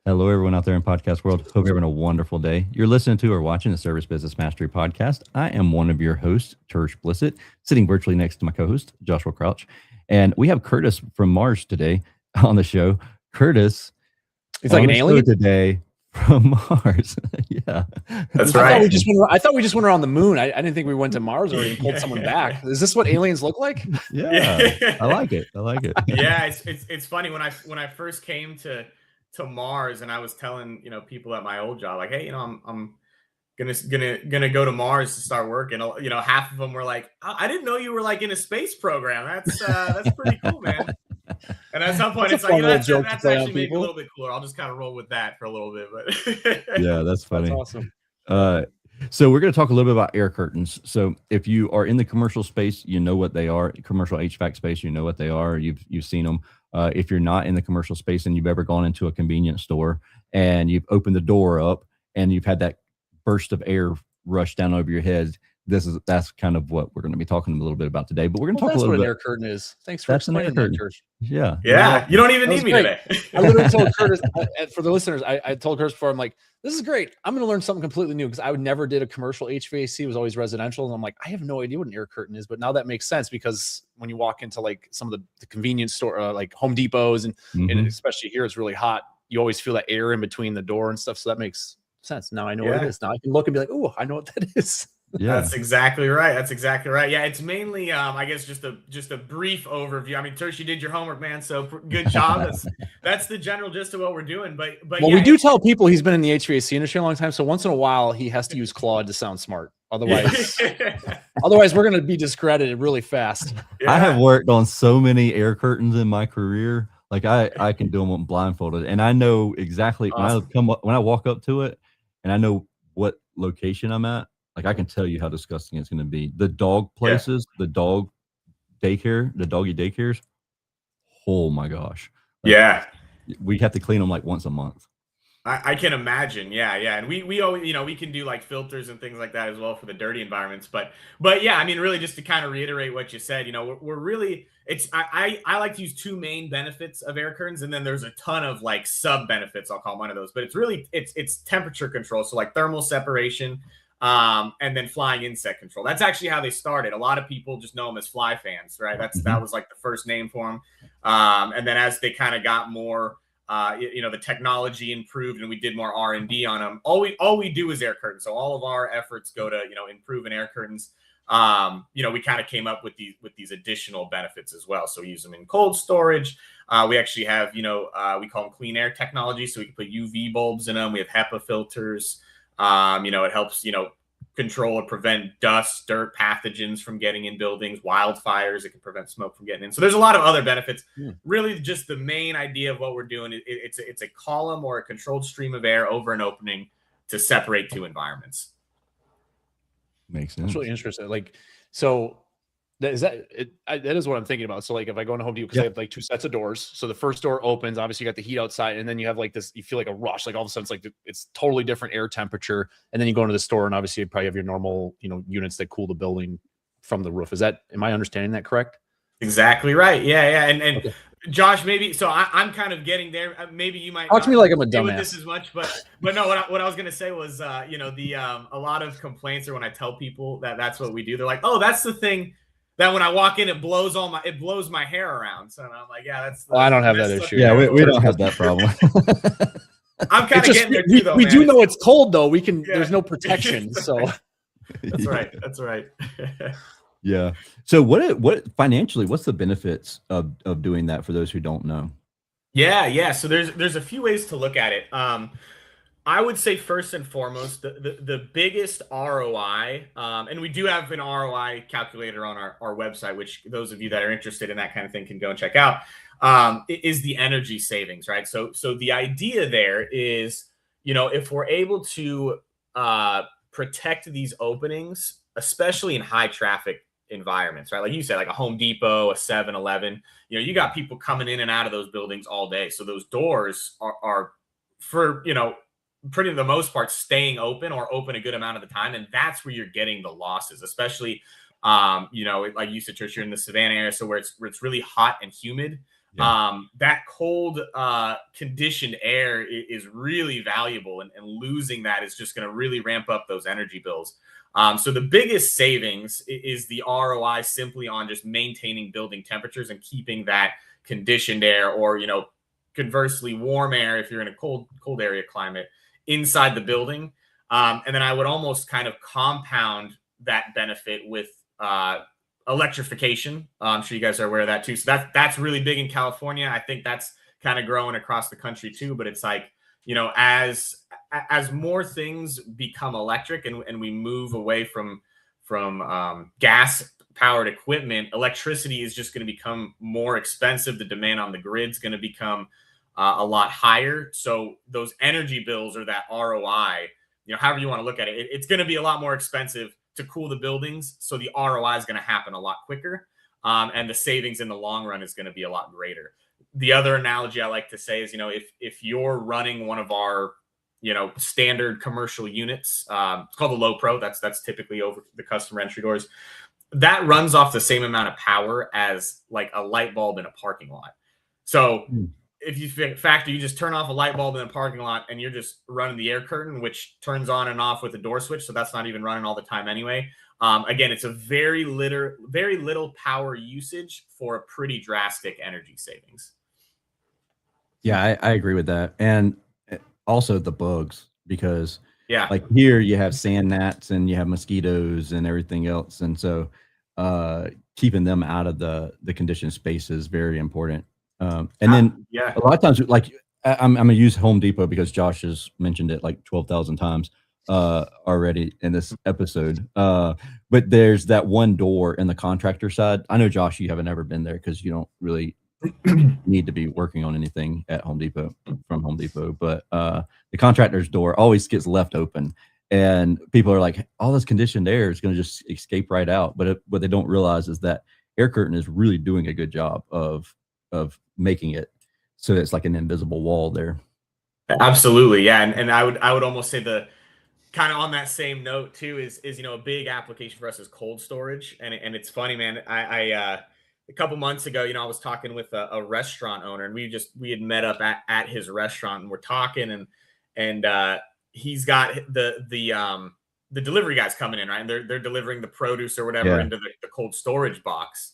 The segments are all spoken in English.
Hello, everyone out there in podcast world. Hope you're having a wonderful day. You're listening to or watching the Service Business Mastery podcast. I am one of your hosts, Tersh Blissett, sitting virtually next to my co-host, Joshua Crouch. And we have Curtis from Mars today on the show. Curtis, it's like an alien today from Mars. Yeah, that's right. I thought we just went around the moon. I didn't think we went to Mars already and pulled someone back. Is this what aliens look like? Yeah, I like it. Yeah, it's funny when I first came to Mars and I was telling people at my old job, like, hey, I'm gonna go to Mars to start working. Half of them were like, I didn't know you were like in a space program. That's pretty cool, man. And at some point, it's like that's actually maybe a little bit cooler. I'll just kind of roll with that for a little bit, but yeah, that's funny. That's awesome. So we're going to talk a little bit about air curtains. So if you are in the commercial space, you know what they are. Commercial HVAC space, you know what they are. You've seen them. If you're not in the commercial space and you've ever gone into a convenience store and you've opened the door up and you've had that burst of air rush down over your head, that's kind of what we're going to be talking a little bit about today. But we're going to talk a little bit. That's what an air curtain is. Thanks for explaining that, Tersh. Yeah. You don't even need me today. I literally told Curtis, for the listeners, I told Curtis before, I'm like, this is great. I'm going to learn something completely new because I never did a commercial HVAC. It was always residential. And I'm like, I have no idea what an air curtain is. But now that makes sense because when you walk into like some of the convenience store, like Home Depots, and especially here, it's really hot. You always feel that air in between the door and stuff. So that makes sense. Now I know what it is. Now I can look and be like, oh, I know what that is. Yeah, that's exactly right. Yeah, it's mainly, I guess, just a brief overview. I mean, Tersh, you did your homework, man. So good job. That's the general gist of what we're doing. But we do tell people he's been in the HVAC industry a long time. So once in a while, he has to use Claude to sound smart. Otherwise, we're going to be discredited really fast. Yeah. I have worked on so many air curtains in my career. Like I can do them blindfolded, and I know exactly when I walk up to it, and I know what location I'm at. Like I can tell you how disgusting it's going to be. The dog places, the dog daycare, the doggy daycares. Oh my gosh! Like, we have to clean them like once a month. I can imagine. Yeah, and we always, we can do like filters and things like that as well for the dirty environments. But yeah, I mean, really, just to kind of reiterate what you said, we're really I like to use two main benefits of air curtains, and then there's a ton of like sub benefits. I'll call one of those, but it's really it's temperature control, so like thermal separation. And then flying insect control. That's actually how they started. A lot of people just know them as fly fans, right? That was like the first name for them. And then as they kind of got more, the technology improved and we did more R&D on them. All we do is air curtains. So all of our efforts go to, improving air curtains. We kind of came up with these additional benefits as well. So we use them in cold storage. We actually have, we call them clean air technology. So we can put UV bulbs in them. We have HEPA filters. It helps, control or prevent dust, dirt, pathogens from getting in buildings, wildfires. It can prevent smoke from getting in. So there's a lot of other benefits. Really, just the main idea of what we're doing, it's a column or a controlled stream of air over an opening to separate two environments. Makes sense. That's really interesting. Like, so that is what I'm thinking about. So like if I go into Home Depot, because I have like two sets of doors. So the first door opens, obviously you got the heat outside, and then you have like this, you feel like a rush, like all of a sudden it's like it's totally different air temperature. And then you go into the store and obviously you probably have your normal, units that cool the building from the roof. Am I understanding that correct? Exactly right. Yeah. And okay. Josh, maybe, so I'm kind of getting there. Maybe you might talk to me like I'm a dumbass with this as much, but no, what I was going to say was, a lot of complaints are when I tell people that's what we do. They're like, oh, that's the thing that when I walk in, it blows my hair around. So I'm like, yeah, that's. I don't have that issue. Yeah, we don't have that problem. I'm kind of getting there too, though. We do know it's cold though. We can. Yeah. There's no protection, so. That's right. That's right. Yeah. So what financially, what's the benefits of doing that for those who don't know? Yeah. So there's a few ways to look at it. I would say first and foremost, the biggest ROI, and we do have an ROI calculator on our website, which those of you that are interested in that kind of thing can go and check out, is the energy savings, right? So the idea there is, if we're able to protect these openings, especially in high traffic environments, right? Like you said, like a Home Depot, a 7-Eleven, you got people coming in and out of those buildings all day. So those doors are for, pretty the most part staying open or open a good amount of the time. And that's where you're getting the losses, especially, like you said, Trish, you're in the Savannah area. So where it's really hot and humid. that cold conditioned air is really valuable, and losing that is just going to really ramp up those energy bills. So the biggest savings is the ROI simply on just maintaining building temperatures and keeping that conditioned air, or, you know, conversely warm air if you're in a cold area climate, inside the building. And then I would almost kind of compound that benefit with electrification. I'm sure you guys are aware of that too. So that's really big in California. I think that's kind of growing across the country too. But it's like, you know, as more things become electric, and we move away from gas powered equipment, electricity is just going to become more expensive. The demand on the grid is going to become a lot higher. So those energy bills, or that ROI, you know, however you want to look at it, it's going to be a lot more expensive to cool the buildings. So the ROI is going to happen a lot quicker. And the savings in the long run is going to be a lot greater. The other analogy I like to say is, you know, if you're running one of our, you know, standard commercial units, it's called the Low Pro. That's typically over the customer entry doors. That runs off the same amount of power as like a light bulb in a parking lot. So if you factor, you just turn off a light bulb in a parking lot and you're just running the air curtain, which turns on and off with a door switch. So that's not even running all the time anyway. Again, it's a very little power usage for a pretty drastic energy savings. Yeah, I agree with that. And also the bugs, because yeah, like here you have sand gnats and you have mosquitoes and everything else. And so keeping them out of the conditioned space is very important. And then a lot of times, like I'm going to use Home Depot because Josh has mentioned it like 12,000 times already in this episode. But there's that one door in the contractor side. I know, Josh, you haven't ever been there because you don't really need to be working on anything at Home Depot from Home Depot. But the contractor's door always gets left open. And people are like, all this conditioned air is going to just escape right out. But what they don't realize is that air curtain is really doing a good job of making it so it's like an invisible wall there. Absolutely. Yeah. And I would almost say, the kind of on that same note too, is, you know, a big application for us is cold storage. And it's funny, man. I a couple months ago, you know, I was talking with a restaurant owner, and we had met up at his restaurant, and we're talking, and he's got the delivery guys coming in, right? And they're delivering the produce or whatever into the cold storage box.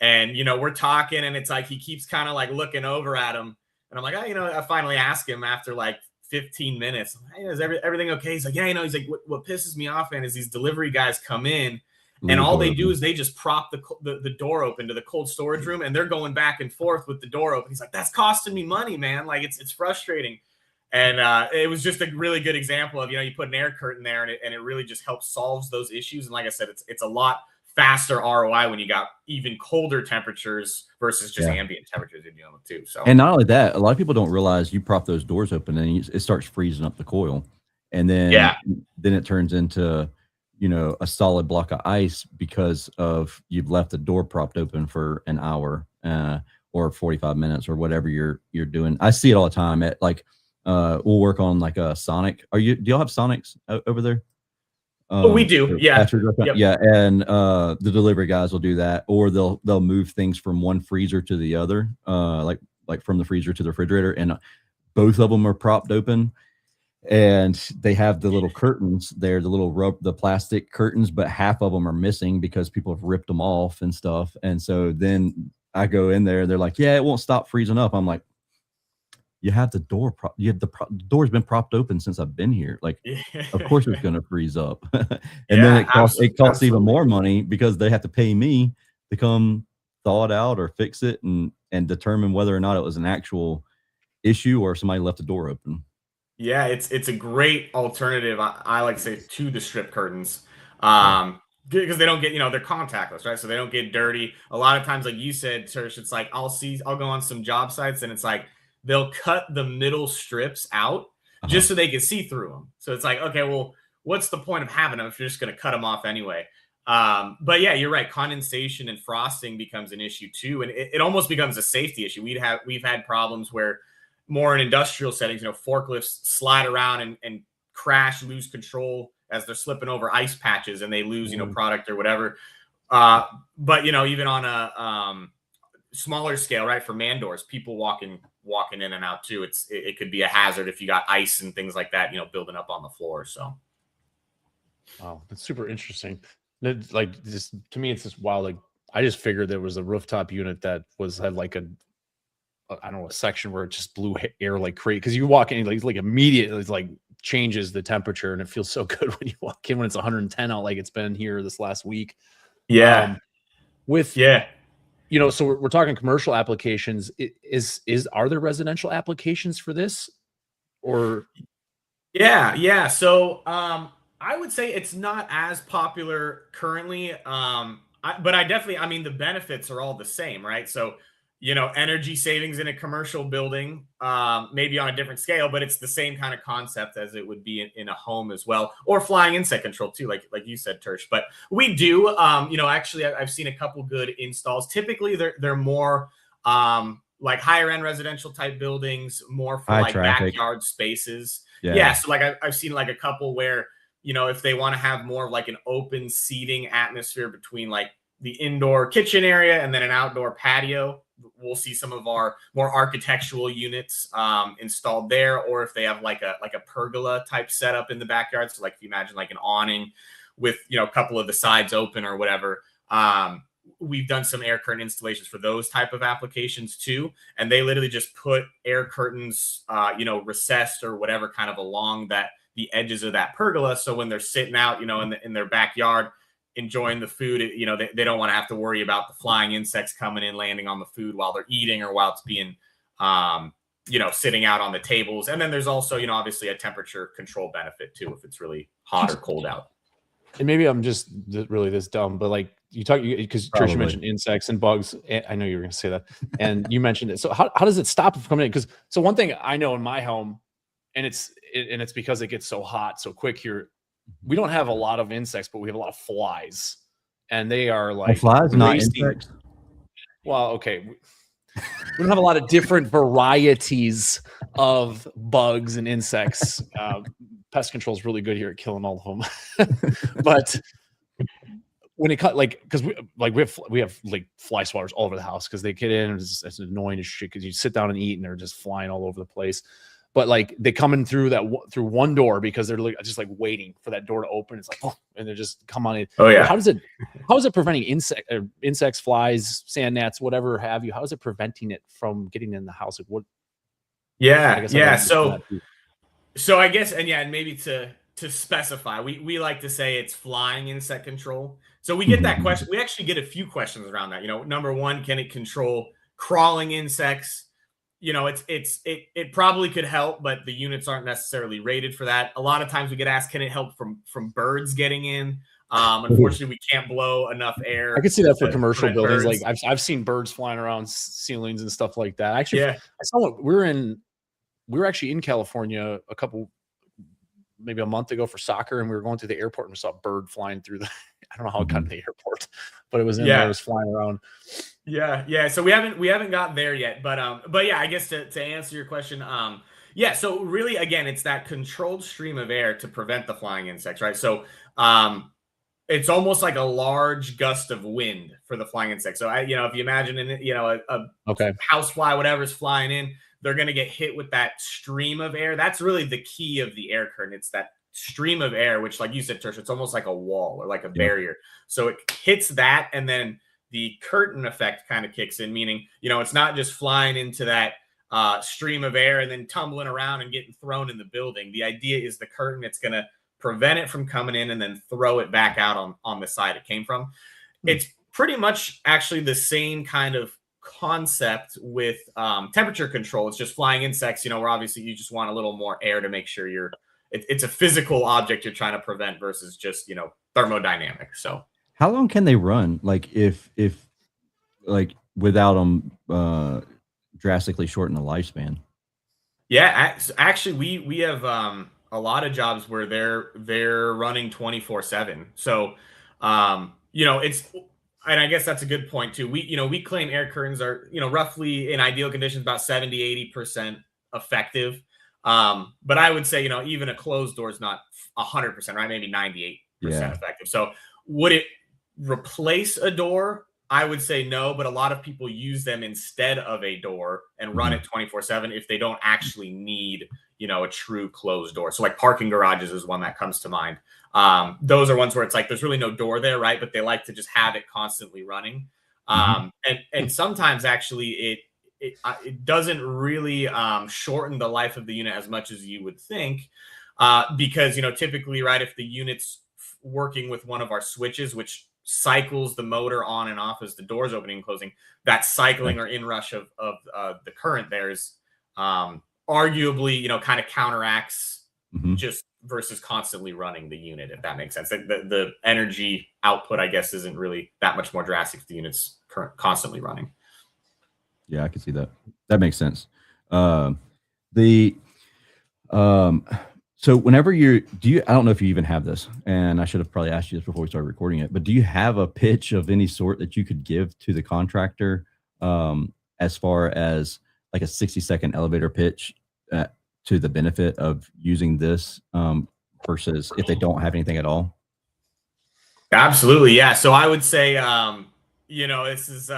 And, you know, we're talking, and it's like he keeps kind of like looking over at him. And I'm like, oh, you know, I finally asked him after like 15 minutes, hey, is everything okay? He's like, yeah, you know, he's like, what pisses me off, man, is these delivery guys come in, and all they do is they just prop the door open to the cold storage room, and they're going back and forth with the door open. He's like, that's costing me money, man. Like, it's frustrating. And it was just a really good example of, you know, you put an air curtain there, and it really just helps solves those issues. And like I said, it's a lot faster ROI when you got even colder temperatures versus just ambient temperatures you're dealing with too. So, and not only that, a lot of people don't realize you prop those doors open and it starts freezing up the coil, and then it turns into, you know, a solid block of ice because of you've left the door propped open for an hour or 45 minutes or whatever you're doing. I see it all the time at like we'll work on like a Sonic. Do y'all have Sonics over there? We do, yeah. Yep. Yeah, and the delivery guys will do that, or they'll move things from one freezer to the other, like from the freezer to the refrigerator, and both of them are propped open, and they have the little curtains there, the plastic curtains, but half of them are missing because people have ripped them off and stuff. And so then I go in there, they're like, yeah, it won't stop freezing up. I'm like, you have the door the door's been propped open since I've been here. Like, of course it's going to freeze up. And then it costs even more money because they have to pay me to come thaw it out or fix it and determine whether or not it was an actual issue or somebody left the door open. Yeah, it's a great alternative, I like to say, to the strip curtains. Because they don't get, you know, they're contactless, right? So they don't get dirty. A lot of times, like you said, Tersh, it's like I'll go on some job sites, and it's like they'll cut the middle strips out just so they can see through them. So it's like, okay, well, what's the point of having them if you're just going to cut them off anyway? But yeah, you're right. Condensation and frosting becomes an issue too. And it almost becomes a safety issue. We've had problems where more in industrial settings, you know, forklifts slide around and crash, lose control as they're slipping over ice patches, and they lose, you know, product or whatever. But, you know, even on a smaller scale, right? For man doors, people walking in and out too. It could be a hazard if you got ice and things like that, building up on the floor. So. Wow, that's super interesting. Like, just to me, it's just wild. Like, I just figured there was a rooftop unit that had like I don't know, a section where it just blew air like crazy. Because you walk in, like immediately, it's like changes the temperature, and it feels so good when you walk in when it's 110 out, like it's been here this last week. Yeah. So we're talking commercial applications. Are there residential applications for this, or? Yeah. So, I would say it's not as popular currently. But I mean, the benefits are all the same, right? So, energy savings in a commercial building, maybe on a different scale, but it's the same kind of concept as it would be in a home as well, or flying insect control too, like you said, Tersh. But we do, actually, I've seen a couple good installs. Typically, they're more like higher end residential type buildings, more for like backyard spaces. Yeah. So like I've seen like a couple where, if they want to have more of like an open seating atmosphere between like the indoor kitchen area and then an outdoor patio, we'll see some of our more architectural units installed there. Or if they have like a pergola type setup in the backyard. So like if you imagine like an awning with, a couple of the sides open or whatever. We've done some air curtain installations for those type of applications too. And they literally just put air curtains, recessed or whatever kind of along the edges of that pergola. So when they're sitting out, in their backyard, enjoying the food, they don't want to have to worry about the flying insects coming in, landing on the food while they're eating or while it's being, sitting out on the tables. And then there's also, obviously a temperature control benefit too, if it's really hot or cold out. And maybe I'm just really this dumb, but like because Trish, you mentioned insects and bugs. I know you were going to say that, and you mentioned it. So how does it stop it from coming in? Because so one thing I know in my home, and it's because it gets so hot so quick here, we don't have a lot of insects, but we have a lot of flies, and they are like flies, not insects. Well, okay. We don't have a lot of different varieties of bugs and insects. Pest control is really good here at killing all of them. But when it cut, like, because we have like fly swatters all over the house because they get in and it's annoying as shit because you sit down and eat and they're just flying all over the place. But like they come in through one door because they're just like waiting for that door to open. It's like, oh, and they just come on in. Oh yeah. How is it preventing insects, flies, sand gnats, whatever have you? How is it preventing it from getting in the house? Like what? Yeah. So I guess, and maybe to specify, we like to say it's flying insect control. So we get that question. We actually get a few questions around that. Number one, can it control crawling insects? It probably could help, but the units aren't necessarily rated for that. A lot of times we get asked, can it help from birds getting in? Unfortunately, we can't blow enough air. I can see that for commercial buildings. Birds. Like I've seen birds flying around ceilings and stuff like that. Actually, I saw we were actually in California maybe a month ago for soccer, and we were going through the airport and we saw a bird flying through I don't know how it got in the airport, but it was in there, it was flying around. Yeah. So we haven't got there yet, but yeah, I guess to answer your question, so really, again, it's that controlled stream of air to prevent the flying insects, right? So it's almost like a large gust of wind for the flying insects. So if you imagine a housefly, whatever's flying in, they're going to get hit with that stream of air. That's really the key of the air curtain. It's that stream of air, which, like you said, Tersh, it's almost like a wall or like a barrier. So it hits that, and then the curtain effect kind of kicks in, meaning, it's not just flying into that stream of air and then tumbling around and getting thrown in the building. The idea is the curtain, it's going to prevent it from coming in and then throw it back out on the side it came from. It's pretty much actually the same kind of concept with temperature control. It's just flying insects, where obviously you just want a little more air to make sure it's a physical object you're trying to prevent versus just, thermodynamic. So how long can they run? Like if like without them drastically shorten the lifespan? Yeah, actually we have a lot of jobs where they're running 24/7. So and I guess that's a good point too. We claim air curtains are, roughly in ideal conditions about 70-80% effective. But I would say, even a closed door is not 100%, right? Maybe 98% effective. So would it replace a door? I would say no, but a lot of people use them instead of a door and run it 24/7 if they don't actually need, a true closed door. So like parking garages is one that comes to mind. Those are ones where it's like there's really no door there, right? But they like to just have it constantly running. And sometimes actually it doesn't really shorten the life of the unit as much as you would think, because typically, right, if the unit's working with one of our switches, which cycles the motor on and off as the doors opening and closing, that cycling or inrush of the current there is arguably kind of counteracts just versus constantly running the unit, if that makes sense. The energy output, I guess, isn't really that much more drastic if the unit's constantly running. Yeah, I can see that. That makes sense. So whenever I don't know if you even have this, and I should have probably asked you this before we started recording it, but do you have a pitch of any sort that you could give to the contractor as far as like a 60-second elevator pitch to the benefit of using this versus if they don't have anything at all? Absolutely. Yeah. So I would say, this is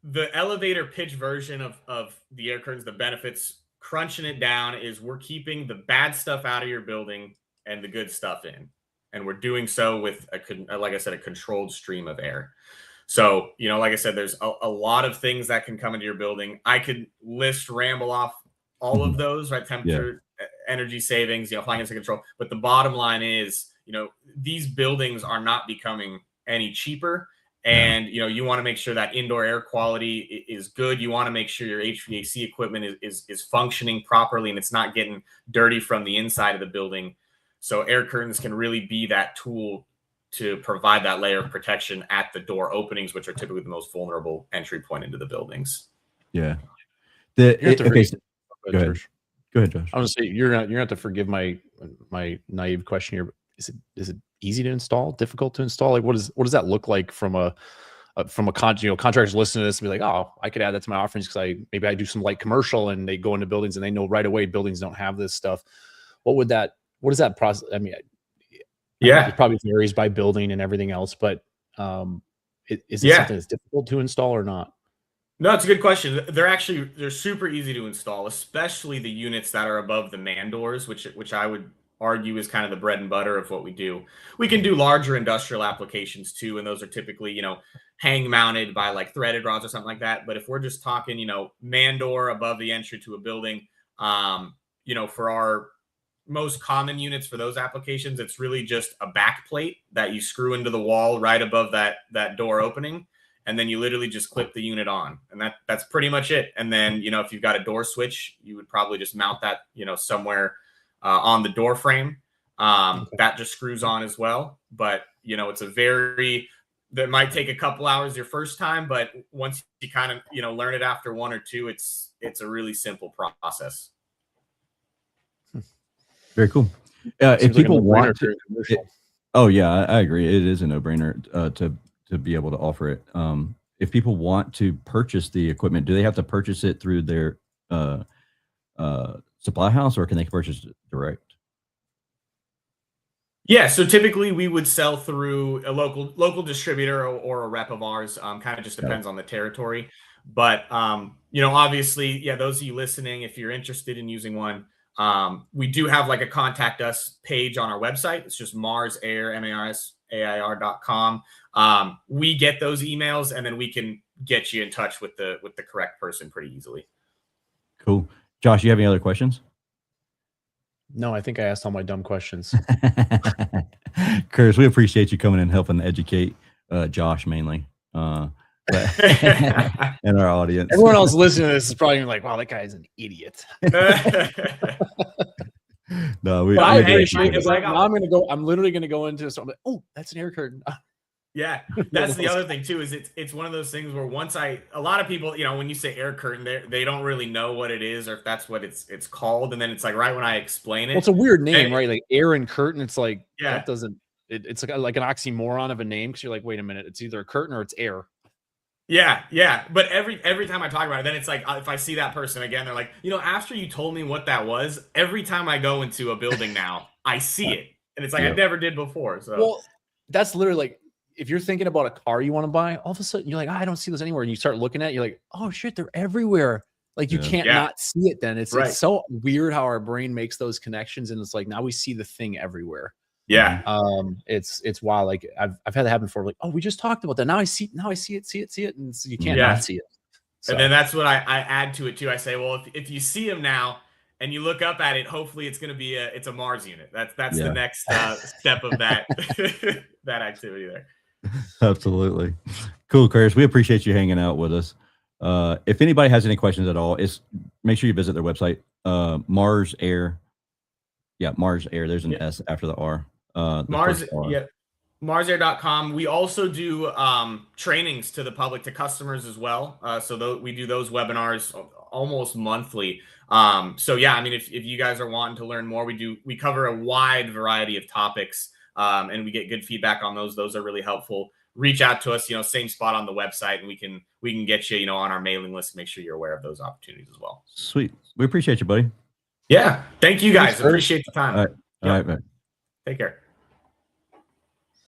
the elevator pitch version of the air curtains, the benefits. Crunching it down is we're keeping the bad stuff out of your building and the good stuff in. And we're doing so with, like I said, a controlled stream of air. So, like I said, there's a lot of things that can come into your building. I could ramble off all of those, right? Temperature, energy savings, flying into control. But the bottom line is, these buildings are not becoming any cheaper. And, you want to make sure that indoor air quality is good. You want to make sure your HVAC equipment is functioning properly and it's not getting dirty from the inside of the building. So air curtains can really be that tool to provide that layer of protection at the door openings, which are typically the most vulnerable entry point into the buildings. Yeah. Go ahead, Josh. I was gonna say you're gonna have to forgive my naive question here. Is it easy to install? Difficult to install? Like what does that look like from a contractors listening to this and be like, oh, I could add that to my offerings because maybe I do some light commercial and they go into buildings and they know right away buildings don't have this stuff. What is that process? I mean, it probably varies by building and everything else, but is it something that's difficult to install or not? No, it's a good question. They're super easy to install, especially the units that are above the man doors, which I would argue is kind of the bread and butter of what we do. We can do larger industrial applications too, and those are typically, hang mounted by like threaded rods or something like that. But if we're just talking, man door above the entry to a building, for our most common units for those applications, it's really just a back plate that you screw into the wall right above that door opening. And then you literally just clip the unit on, and that's pretty much it. And then, if you've got a door switch, you would probably just mount that, somewhere on the door frame. That just screws on as well. But, that might take a couple hours your first time, but once you kind of, learn it after one or two, it's a really simple process. Very cool. If people want to, I agree. It is a no-brainer to be able to offer it. If people want to purchase the equipment, do they have to purchase it through their supply house, or can they purchase it direct? Yeah, so typically we would sell through a local distributor or a rep of ours. Kind of just depends on the territory. But obviously, those of you listening, if you're interested in using one, we do have like a contact us page on our website. It's just MarsAir, MarsAir.com. We get those emails, and then we can get you in touch with the correct person pretty easily. Cool. Josh, you have any other questions? No, I think I asked all my dumb questions. Curtis, we appreciate you coming and helping educate Josh mainly. And our audience. Everyone else listening to this is probably like, wow, that guy is an idiot. No, I'm literally gonna go into this. I'm like, oh, that's an air curtain. Yeah, that's the other thing too, is it's one of those things where a lot of people, when you say air curtain, they don't really know what it is or if that's what it's called. And then it's like right when I explain it. Well, it's a weird name, right? Like air and curtain. It's like, that doesn't, it's like an oxymoron of a name, because you're like, wait a minute, it's either a curtain or it's air. Yeah. But every time I talk about it, then it's like, if I see that person again, they're like, after you told me what that was, every time I go into a building now, I see it. And it's like, I never did before. So well, that's literally like, if you're thinking about a car you want to buy, all of a sudden you're like, I don't see those anywhere. And you start looking at it, you're like, oh shit, they're everywhere. Like you can't not see it then. It's so weird how our brain makes those connections. And it's like, now we see the thing everywhere. Yeah. It's wild. Like I've had that happen before. Like, oh, we just talked about that. Now I see it. And so you can't not see it. So. And then that's what I add to it too. I say, well, if you see them now and you look up at it, hopefully it's going to be it's a Mars unit. That's the next step of that, that activity there. Absolutely. Cool, Chris. We appreciate you hanging out with us. If anybody has any questions at all, make sure you visit their website, Mars Air. Yeah, Mars Air. There's an S after the R. Mars, MarsAir.com. We also do trainings to the public, to customers as well. So we do those webinars almost monthly. So yeah, I mean, if you guys are wanting to learn more, we cover a wide variety of topics, and we get good feedback on those. Those are really helpful. Reach out to us, same spot on the website, and we can get you, on our mailing list. Make sure you're aware of those opportunities as well. Sweet. We appreciate you, buddy. Yeah. Thank you guys. Appreciate the time. All right. Man. Take care.